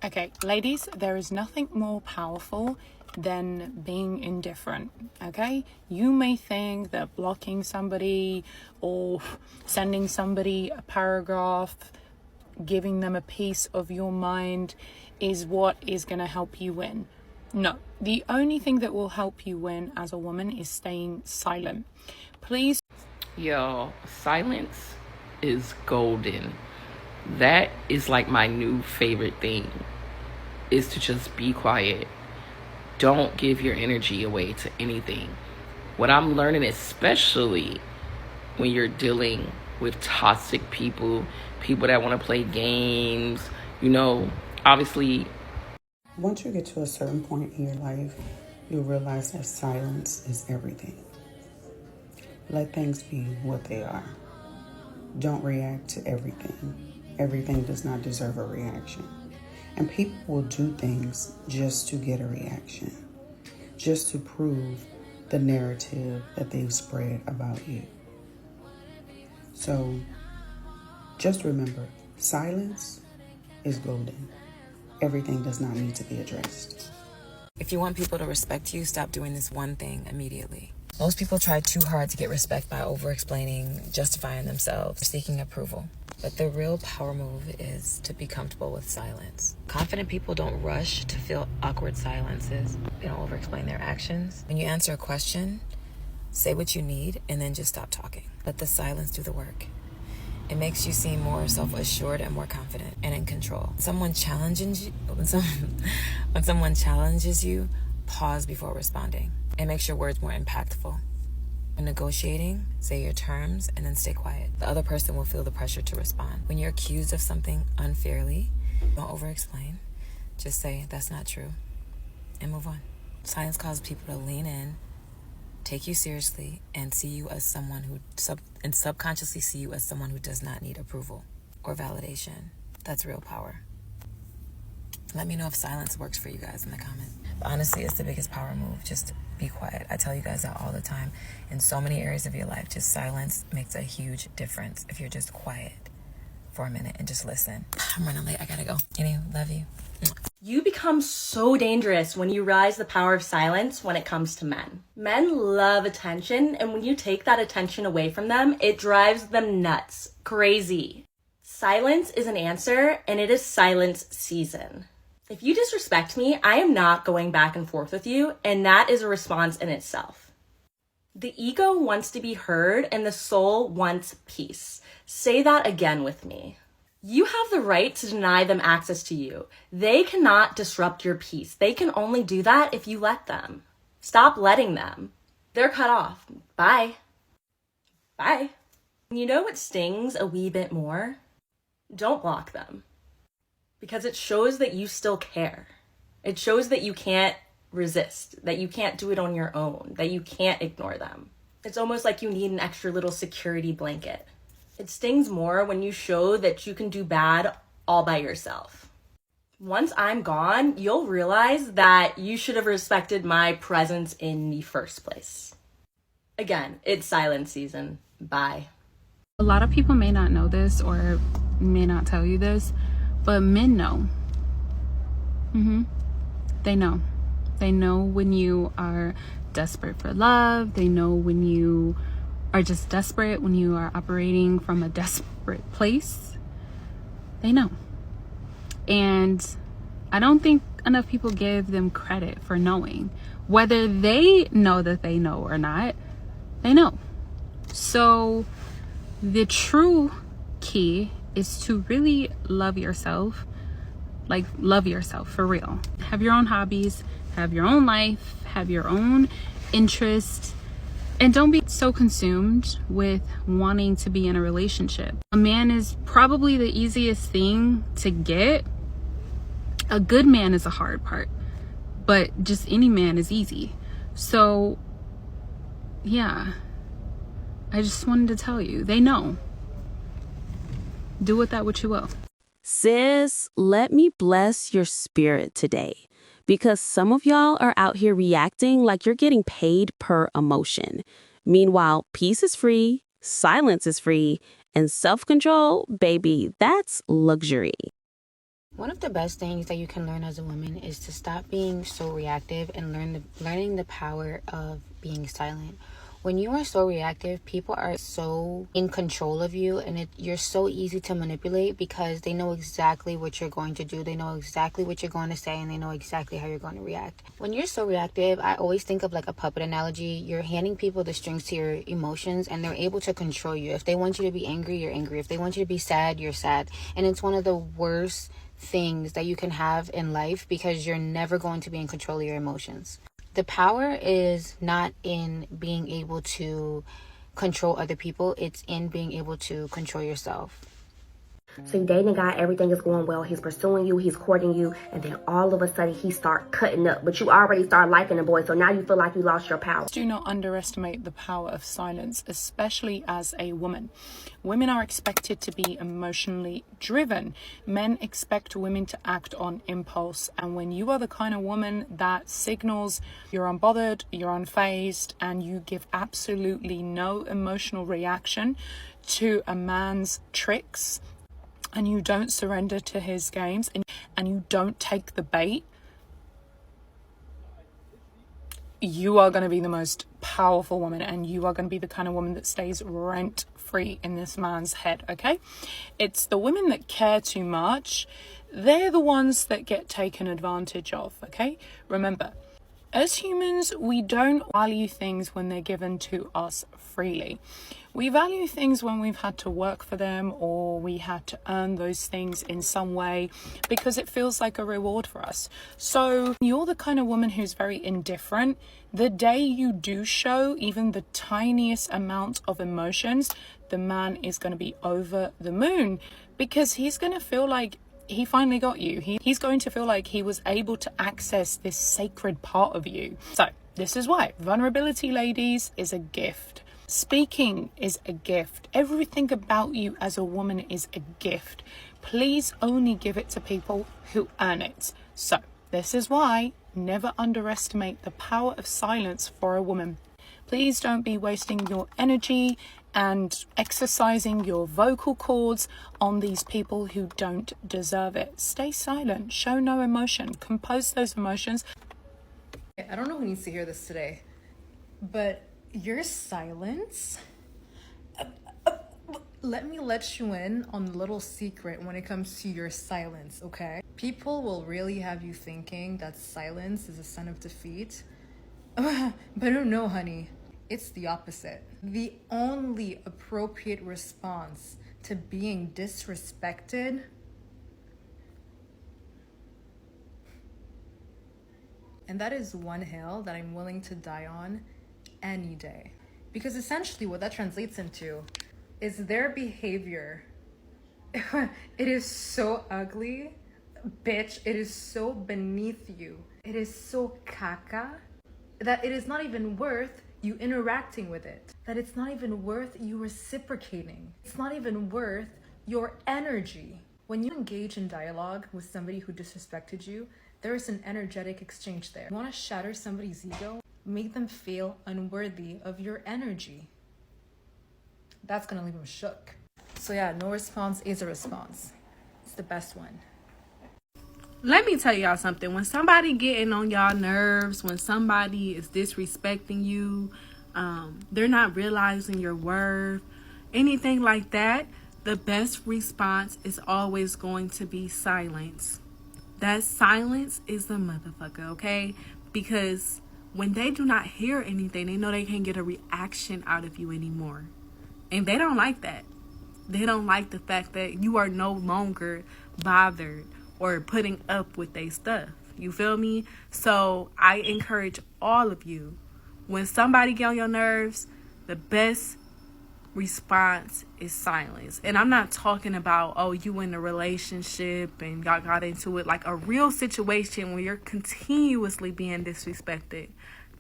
Okay, ladies, there is nothing more powerful than being indifferent, okay? You may think that blocking somebody or sending somebody a paragraph, giving them a piece of your mind is what is going to help you win. No, the only thing that will help you win as a woman is staying silent. Please. Yo, silence is golden. That is like my new favorite thing, is to just be quiet. Don't give your energy away to anything. What I'm learning, especially when you're dealing with toxic people, people that want to play games, obviously. Once you get to a certain point in your life, you'll realize that silence is everything. Let things be what they are. Don't react to everything. Everything does not deserve a reaction. And people will do things just to get a reaction, just to prove the narrative that they've spread about you. So just remember, silence is golden. Everything does not need to be addressed. If you want people to respect you, stop doing this one thing immediately. Most people try too hard to get respect by over-explaining, justifying themselves, seeking approval. But the real power move is to be comfortable with silence. Confident people don't rush to fill awkward silences. They don't over-explain their actions. When you answer a question, say what you need and then just stop talking. Let the silence do the work. It makes you seem more self-assured and more confident and in control. When someone challenges you, pause before responding. It makes your words more impactful. When negotiating, say your terms and then stay quiet. The other person will feel the pressure to respond. When you're accused of something unfairly, don't over-explain. Just say, that's not true, and move on. Silence causes people to lean in, take you seriously, and see you as someone who subconsciously see you as someone who does not need approval or validation. That's real power. Let me know if silence works for you guys in the comments. But honestly, it's the biggest power move. Just be quiet. I tell you guys that all the time. In so many areas of your life, just silence makes a huge difference if you're just quiet for a minute and just listen. I'm running late. I gotta go. Anyway, love you. You become so dangerous when you realize the power of silence when it comes to men. Men love attention, and when you take that attention away from them, it drives them nuts, crazy. Silence is an answer, and it is silence season. If you disrespect me, I am not going back and forth with you, and that is a response in itself. The ego wants to be heard, and the soul wants peace. Say that again with me. You have the right to deny them access to you. They cannot disrupt your peace. They can only do that if you let them. Stop letting them. They're cut off. Bye. Bye. You know what stings a wee bit more? Don't block them. Because it shows that you still care. It shows that you can't resist, that you can't do it on your own, that you can't ignore them. It's almost like you need an extra little security blanket. It stings more when you show that you can do bad all by yourself. Once I'm gone, you'll realize that you should have respected my presence in the first place. Again, it's silence season. Bye. A lot of people may not know this or may not tell you this, but men know. They know. They know when you are desperate for love. They know when you are just desperate, when you are operating from a desperate place. They know. And I don't think enough people give them credit for knowing. Whether they know that they know or not, they know. So the true key is to really love yourself. Like, love yourself for real. Have your own hobbies, have your own life, have your own interests, and don't be so consumed with wanting to be in a relationship. A man is probably the easiest thing to get. A good man is a hard part, but just any man is easy. So yeah, I just wanted to tell you, they know. Do with that what you will. Sis, let me bless your spirit today, because some of y'all are out here reacting like you're getting paid per emotion. Meanwhile, peace is free, silence is free, and self-control, baby, that's luxury. One of the best things that you can learn as a woman is to stop being so reactive and learning the power of being silent. When you are so reactive, people are so in control of you, and you're so easy to manipulate because they know exactly what you're going to do. They know exactly what you're going to say, and they know exactly how you're going to react. When you're so reactive, I always think of like a puppet analogy. You're handing people the strings to your emotions, and they're able to control you. If they want you to be angry, you're angry. If they want you to be sad, you're sad. And it's one of the worst things that you can have in life because you're never going to be in control of your emotions. The power is not in being able to control other people, it's in being able to control yourself. So you dating a guy, everything is going well, he's pursuing you, he's courting you, and then all of a sudden he start cutting up, but you already start liking the boy, so now you feel like you lost your power. Do not underestimate the power of silence, especially as a woman. Women are expected to be emotionally driven. Men expect women to act on impulse, and when you are the kind of woman that signals you're unbothered, you're unfazed, and you give absolutely no emotional reaction to a man's tricks, and you don't surrender to his games, and you don't take the bait, you are going to be the most powerful woman, and you are going to be the kind of woman that stays rent free in this man's head, okay? It's the women that care too much. They're the ones that get taken advantage of, okay? Remember, as humans, we don't value things when they're given to us freely. We value things when we've had to work for them, or we had to earn those things in some way because it feels like a reward for us. So you're the kind of woman who's very indifferent. The day you do show even the tiniest amount of emotions, the man is going to be over the moon because he's going to feel like he finally got you. He's going to feel like he was able to access this sacred part of you. So this is why vulnerability, ladies, is a gift. Speaking is a gift. Everything about you as a woman is a gift. Please only give it to people who earn it. So this is why never underestimate the power of silence for a woman. Please don't be wasting your energy and exercising your vocal cords on these people who don't deserve it. Stay silent, show no emotion, compose those emotions. I don't know who needs to hear this today, but your silence, let me let you in on a little secret when it comes to your silence, okay? People will really have you thinking that silence is a sign of defeat. But no, honey, it's the opposite. The only appropriate response to being disrespected and that is one hill that I'm willing to die on any day. Because essentially what that translates into is their behavior. It is so ugly, bitch. It is so beneath you. It is so caca that it is not even worth you interacting with it. That it's not even worth you reciprocating. It's not even worth your energy. When you engage in dialogue with somebody who disrespected you, there is an energetic exchange there. You want to shatter somebody's ego? Make them feel unworthy of your energy. That's gonna leave them shook. So yeah, no response is a response. It's the best one. Let me tell y'all something. When somebody getting on y'all nerves, when somebody is disrespecting you, they're not realizing your worth, anything like that, the best response is always going to be silence. That silence is the motherfucker, okay? Because when they do not hear anything, they know they can't get a reaction out of you anymore. And they don't like that. They don't like the fact that you are no longer bothered or putting up with their stuff. You feel me? So I encourage all of you, when somebody get on your nerves, the best response is silence. And I'm not talking about, oh, you in a relationship and y'all got into it, like a real situation where you're continuously being disrespected.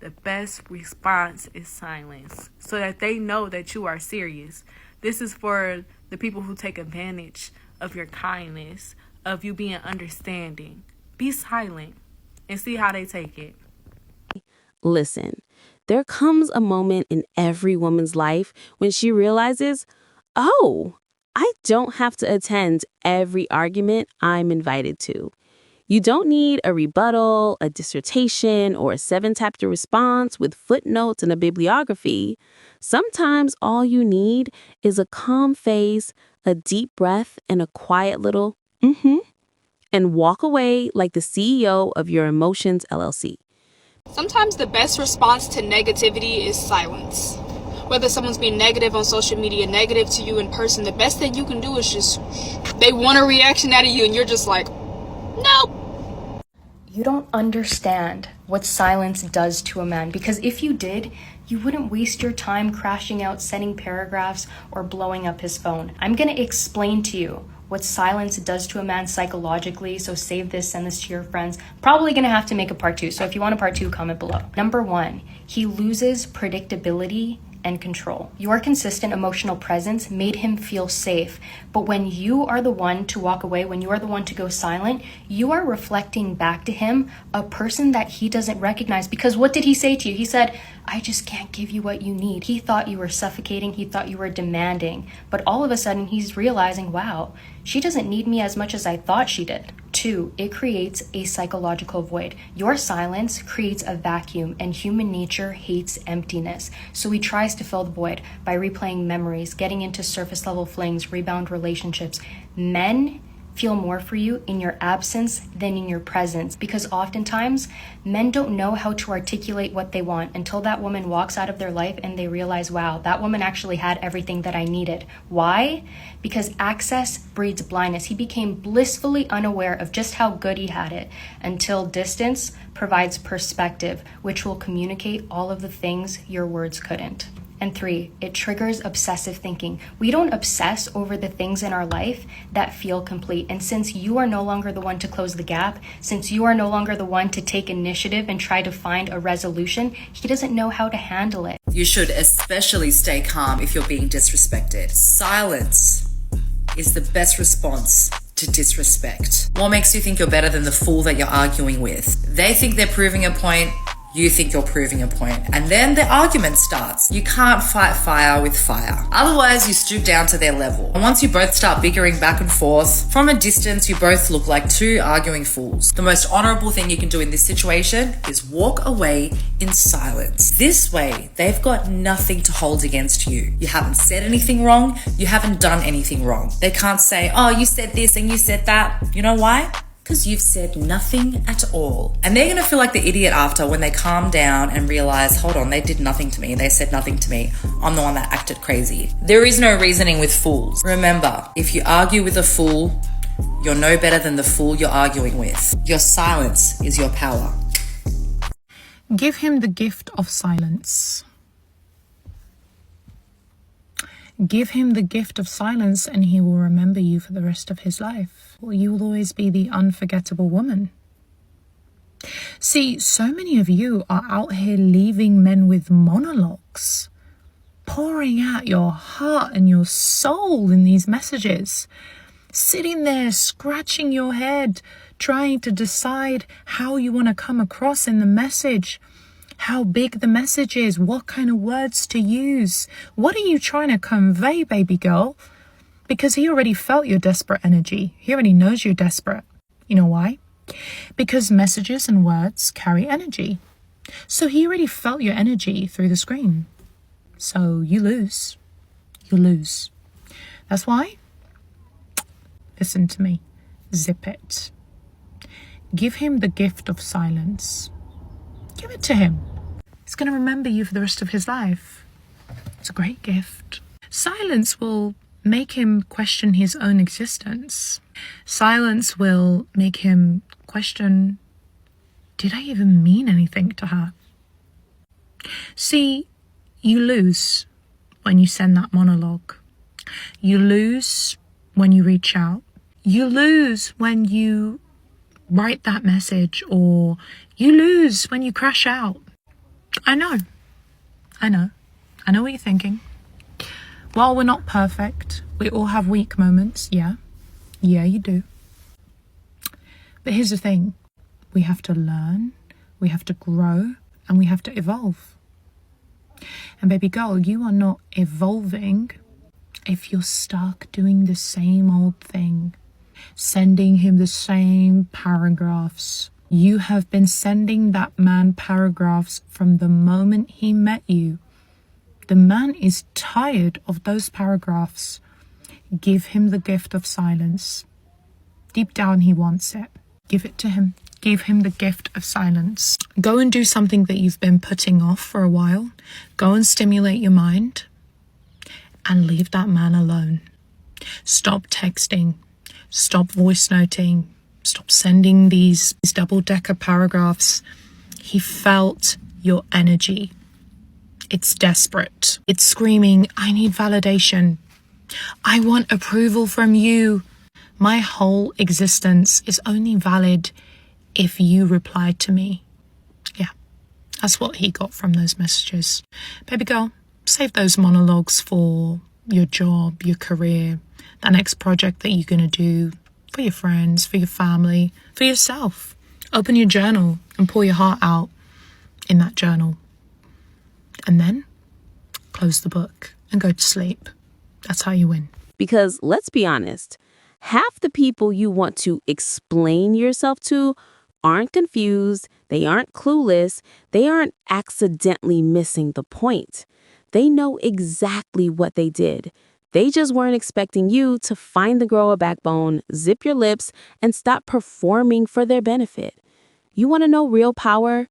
The best response is silence, so that they know that you are serious. This is for the people who take advantage of your kindness, of you being understanding. Be silent and see how they take it. Listen, there comes a moment in every woman's life when she realizes, oh, I don't have to attend every argument I'm invited to. You don't need a rebuttal, a dissertation, or a 7-chapter response with footnotes and a bibliography. Sometimes all you need is a calm face, a deep breath, and a quiet little and walk away like the CEO of your Emotions LLC. Sometimes the best response to negativity is silence. Whether someone's being negative on social media, negative to you in person, the best thing you can do is just, they want a reaction out of you and you're just like, nope. You don't understand what silence does to a man, because if you did, you wouldn't waste your time crashing out, sending paragraphs, or blowing up his phone. I'm going to explain to you what silence does to a man psychologically, so save this, send this to your friends. Probably going to have to make a part 2, so if you want a part 2, comment below. Number 1, he loses predictability and control. Your consistent emotional presence made him feel safe. But when you are the one to walk away, when you are the one to go silent, you are reflecting back to him a person that he doesn't recognize. Because what did he say to you? He said, I just can't give you what you need. He thought you were suffocating. He thought you were demanding. But all of a sudden, he's realizing, wow, she doesn't need me as much as I thought she did. 2, it creates a psychological void. Your silence creates a vacuum, and human nature hates emptiness. So he tries to fill the void by replaying memories, getting into surface level flings, rebound relationships. Men feel more for you in your absence than in your presence, because oftentimes men don't know how to articulate what they want until that woman walks out of their life and they realize, wow, that woman actually had everything that I needed. Why? Because access breeds blindness. He became blissfully unaware of just how good he had it until distance provides perspective, which will communicate all of the things your words couldn't. And 3, it triggers obsessive thinking. We don't obsess over the things in our life that feel complete. And since you are no longer the one to close the gap, since you are no longer the one to take initiative and try to find a resolution, he doesn't know how to handle it. You should especially stay calm if you're being disrespected. Silence is the best response to disrespect. What makes you think you're better than the fool that you're arguing with? They think they're proving a point. You think you're proving a point. And then the argument starts. You can't fight fire with fire. Otherwise, you stoop down to their level. And once you both start bickering back and forth, from a distance, you both look like 2 arguing fools. The most honorable thing you can do in this situation is walk away in silence. This way, they've got nothing to hold against you. You haven't said anything wrong. You haven't done anything wrong. They can't say, oh, you said this and you said that. You know why? Because you've said nothing at all. And they're going to feel like the idiot after when they calm down and realize, hold on, they did nothing to me. They said nothing to me. I'm the one that acted crazy. There is no reasoning with fools. Remember, if you argue with a fool, you're no better than the fool you're arguing with. Your silence is your power. Give him the gift of silence. Give him the gift of silence and he will remember you for the rest of his life. You will always be the unforgettable woman. See, so many of you are out here leaving men with monologues, pouring out your heart and your soul in these messages, sitting there scratching your head, trying to decide how you want to come across in the message, how big the message is, what kind of words to use. What are you trying to convey, baby girl? Because he already felt your desperate energy. He already knows you're desperate. You know why? Because messages and words carry energy. So he already felt your energy through the screen. So you lose. You lose. That's why, listen to me, zip it. Give him the gift of silence. Give it to him. He's going to remember you for the rest of his life. It's a great gift. Silence will make him question his own existence. Silence will make him question, did I even mean anything to her? See, you lose when you send that monologue. You lose when you reach out. You lose when you write that message, or you lose when you crash out. I know what you're thinking. While we're not perfect, we all have weak moments. Yeah, you do. But here's the thing. We have to learn, we have to grow, and we have to evolve. And baby girl, you are not evolving if you're stuck doing the same old thing, sending him the same paragraphs, you have been sending that man paragraphs from the moment he met you. The man is tired of those paragraphs. Give him the gift of silence. Deep down, he wants it. Give it to him. Give him the gift of silence. Go and do something that you've been putting off for a while. Go and stimulate your mind and leave that man alone. Stop texting. Stop voice noting. Stop sending these double-decker paragraphs. He felt your energy. It's desperate. It's screaming, I need validation. I want approval from you. My whole existence is only valid if you reply to me. Yeah, that's what he got from those messages. Baby girl, save those monologues for your job, your career, that next project that you're going to do, for your friends, for your family, for yourself. Open your journal and pour your heart out in that journal. And then close the book and go to sleep. That's how you win. Because let's be honest, half the people you want to explain yourself to aren't confused, they aren't clueless, they aren't accidentally missing the point. They know exactly what they did. They just weren't expecting you to finally grow a backbone, zip your lips, and stop performing for their benefit. You want to know real power?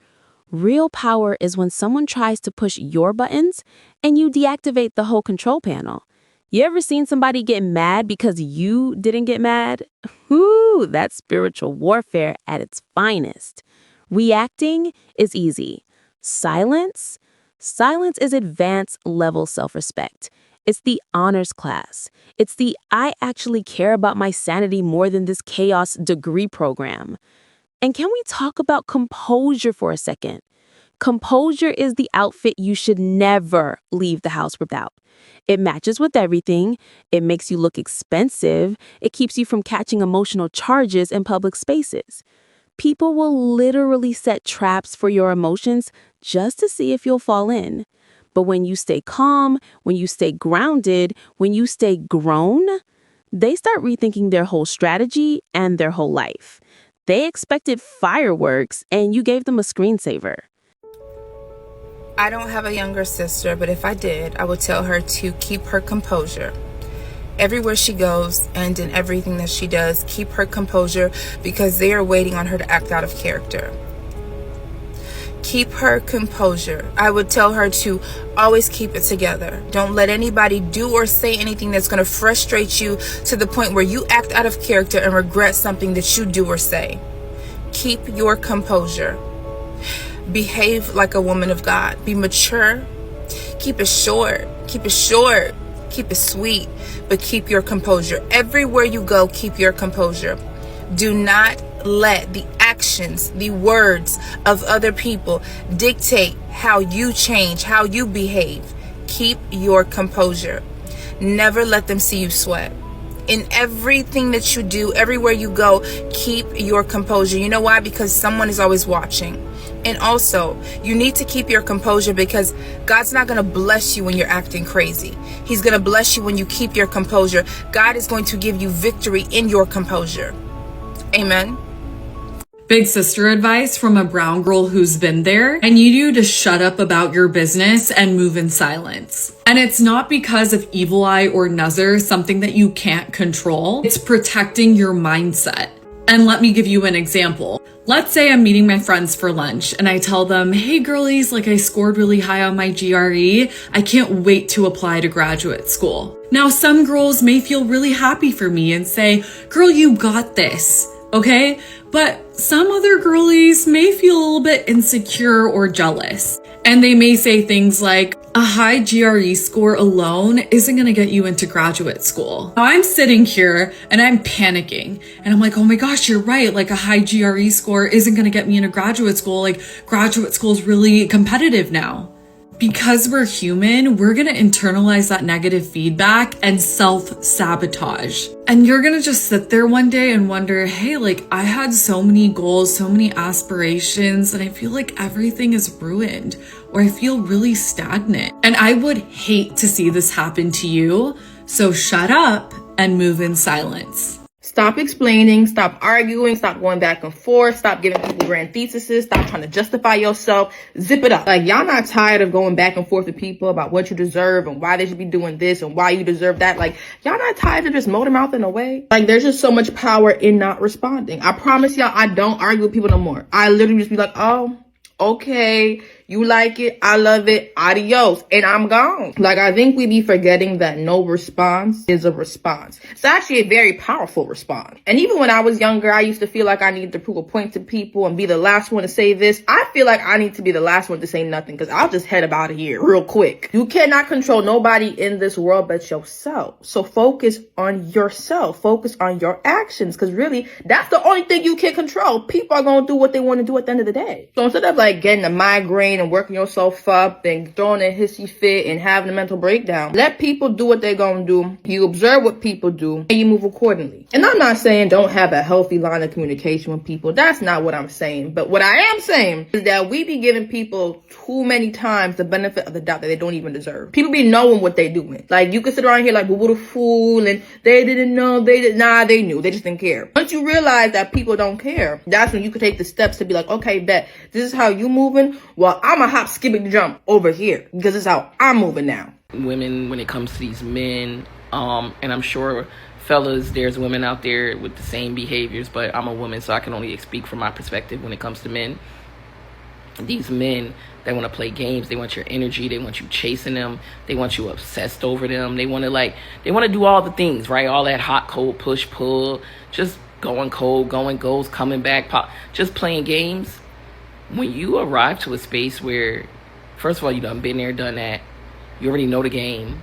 Real power is when someone tries to push your buttons and you deactivate the whole control panel. You ever seen somebody get mad because you didn't get mad? Ooh, that's spiritual warfare at its finest. Reacting is easy. Silence is advanced level self-respect. It's the honors class. It's the I actually care about my sanity more than this chaos degree program. And can we talk about composure for a second? Composure is the outfit you should never leave the house without. It matches with everything. It makes you look expensive. It keeps you from catching emotional charges in public spaces. People will literally set traps for your emotions just to see if you'll fall in. But when you stay calm, when you stay grounded, when you stay grown, they start rethinking their whole strategy and their whole life. They expected fireworks, and you gave them a screensaver. I don't have a younger sister, but if I did, I would tell her to keep her composure. Everywhere she goes and in everything that she does, keep her composure because they are waiting on her to act out of character. Keep her composure. I would tell her to always keep it together. Don't let anybody do or say anything that's going to frustrate you to the point where you act out of character and regret something that you do or say. Keep your composure. Behave like a woman of God. Be mature. Keep it short. Keep it short. Keep it sweet. But keep your composure. Everywhere you go, keep your composure. Do not let the actions, the words of other people dictate how you change, how you behave. Keep your composure. Never let them see you sweat. In everything that you do, everywhere you go, keep your composure. You know why? Because someone is always watching. And also, you need to keep your composure because God's not going to bless you when you're acting crazy. He's going to bless you when you keep your composure. God is going to give you victory in your composure. Amen. Big sister advice from a brown girl who's been there. I need you to shut up about your business and move in silence. And it's not because of evil eye or nazar, something that you can't control. It's protecting your mindset. And let me give you an example. Let's say I'm meeting my friends for lunch and I tell them, hey girlies, I scored really high on my GRE. I can't wait to apply to graduate school. Now, some girls may feel really happy for me and say, girl, you got this. Okay? But some other girlies may feel a little bit insecure or jealous. And they may say things like, a high GRE score alone isn't going to get you into graduate school. Now I'm sitting here and I'm panicking and I'm like, oh my gosh, you're right. A high GRE score isn't going to get me into graduate school. Graduate school is really competitive now. Because we're human, we're going to internalize that negative feedback and self-sabotage. And you're going to just sit there one day and wonder, hey, I had so many goals, so many aspirations, and I feel like everything is ruined, or I feel really stagnant. And I would hate to see this happen to you. So shut up and move in silence. Stop explaining, stop arguing, stop going back and forth, stop giving people grand theses, stop trying to justify yourself. Zip it up. Like, y'all not tired of going back and forth with people about what you deserve and why they should be doing this and why you deserve that? Like, y'all not tired of just motor mouthing away? Like, there's just so much power in not responding. I promise y'all, I don't argue with people no more. I literally just be like, oh, okay, you like it, I love it, adios, and I'm gone. Like, I think we be forgetting that no response is a response. It's actually a very powerful response. And even when I was younger, I used to feel like I needed to prove a point to people and be the last one to say this. I feel like I need to be the last one to say nothing, because I'll just head up out of here real quick. You cannot control nobody in this world but yourself. So focus on yourself. Focus on your actions, because really, that's the only thing you can control. People are going to do what they want to do at the end of the day. So instead of like getting a migraine and working yourself up and throwing a hissy fit and having a mental breakdown, let people do what they're gonna do. You observe what people do and you move accordingly. And I'm not saying don't have a healthy line of communication with people. That's not what I'm saying. But what I am saying is that we be giving people too many times the benefit of the doubt that they don't even deserve. People be knowing what they doing. Like, you can sit around here like, but what a fool, and they didn't know, they knew, they just didn't care. Once you realize that people don't care, that's when you could take the steps to be like, okay, bet, this is how you moving, well, I'm a hop, skip, and jump over here, because this is how I'm moving now. Women, when it comes to these men, and I'm sure fellas, there's women out there with the same behaviors, but I'm a woman, so I can only speak from my perspective when it comes to men. These men, they want to play games, they want your energy, they want you chasing them, they want you obsessed over them, they want to do all the things, right? All that hot, cold, push, pull, just going cold, going goals, coming back, pop, just playing games. When you arrive to a space where, first of all, you done been there, done that, you already know the game,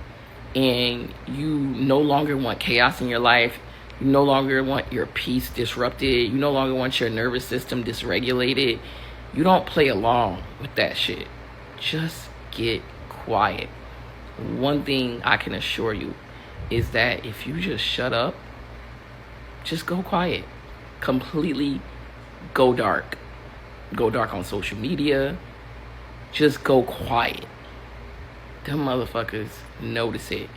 and you no longer want chaos in your life, you no longer want your peace disrupted, you no longer want your nervous system dysregulated, you don't play along with that shit. Just get quiet. One thing I can assure you is that if you just shut up, just go quiet. Completely go dark. Go dark on social media. Just go quiet. Them motherfuckers notice it,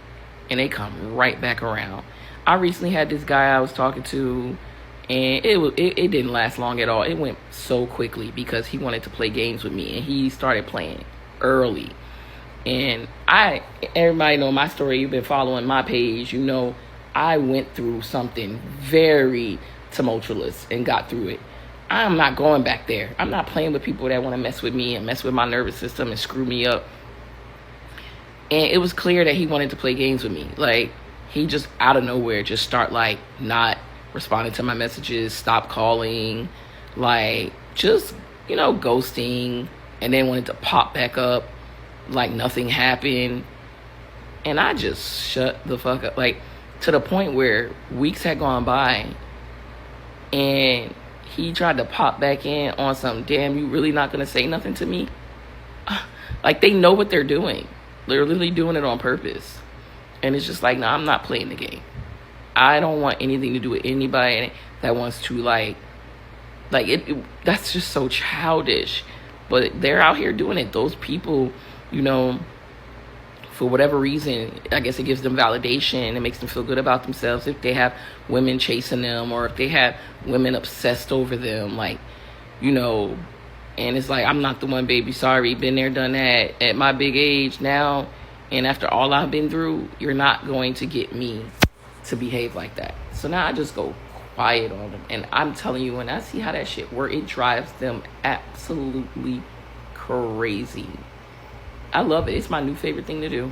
and they come right back around. I recently had this guy I was talking to, and it didn't last long at all. It went so quickly because he wanted to play games with me, and he started playing early. And everybody know my story. You've been following my page. You know I went through something very tumultuous and got through it. I'm not going back there. I'm not playing with people that want to mess with me and mess with my nervous system and screw me up. And it was clear that he wanted to play games with me. Like, he just out of nowhere just start like not responding to my messages, stop calling, like just, ghosting, and then wanted to pop back up like nothing happened. And I just shut the fuck up, like, to the point where weeks had gone by and he tried to pop back in on some, damn, you really not gonna say nothing to me? Like, they know what they're doing. They're literally doing it on purpose. And it's just like, no, I'm not playing the game. I don't want anything to do with anybody that wants to that's just so childish. But they're out here doing it. Those people, for whatever reason, I guess it gives them validation. It makes them feel good about themselves if they have women chasing them, or if they have women obsessed over them, and it's like, I'm not the one, baby, sorry, been there, done that, at my big age now, and after all I've been through, you're not going to get me to behave like that. So now I just go quiet on them. And I'm telling you, when I see how that shit works, it drives them absolutely crazy. I love it. It's my new favorite thing to do.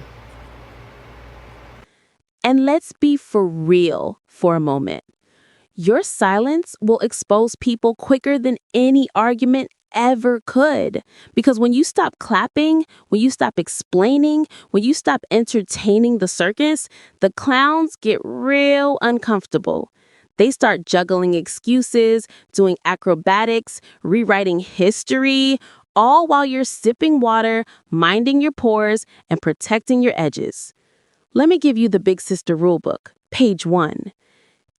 And let's be for real for a moment. Your silence will expose people quicker than any argument ever could. Because when you stop clapping, when you stop explaining, when you stop entertaining the circus, the clowns get real uncomfortable. They start juggling excuses, doing acrobatics, rewriting history, all while you're sipping water, minding your pores, and protecting your edges. Let me give you the Big Sister Rulebook, page 1.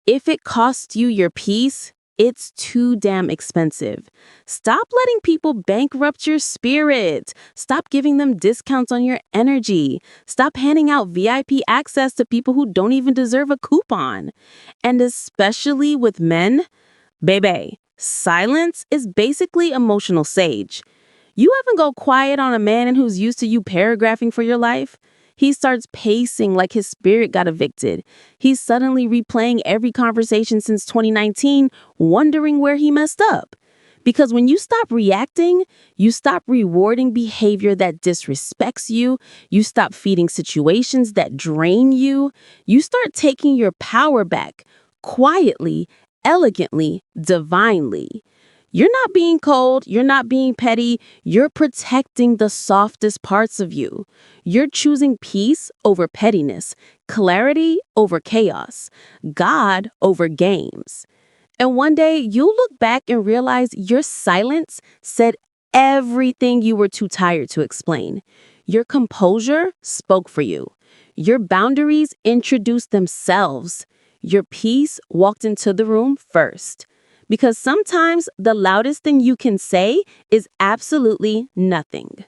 If it costs you your peace, It's too damn expensive. Stop letting people bankrupt your spirit. Stop giving them discounts on your energy. Stop handing out VIP access to people who don't even deserve a coupon. And especially with men, baby, silence is basically emotional sage. You ever go quiet on a man who's used to you paragraphing for your life? He starts pacing like his spirit got evicted. He's suddenly replaying every conversation since 2019, wondering where he messed up. Because when you stop reacting, you stop rewarding behavior that disrespects you, you stop feeding situations that drain you, you start taking your power back, quietly, elegantly, divinely. You're not being cold, you're not being petty, you're protecting the softest parts of you. You're choosing peace over pettiness, clarity over chaos, God over games. And one day you'll look back and realize your silence said everything you were too tired to explain. Your composure spoke for you. Your boundaries introduced themselves. Your peace walked into the room first. Because sometimes the loudest thing you can say is absolutely nothing.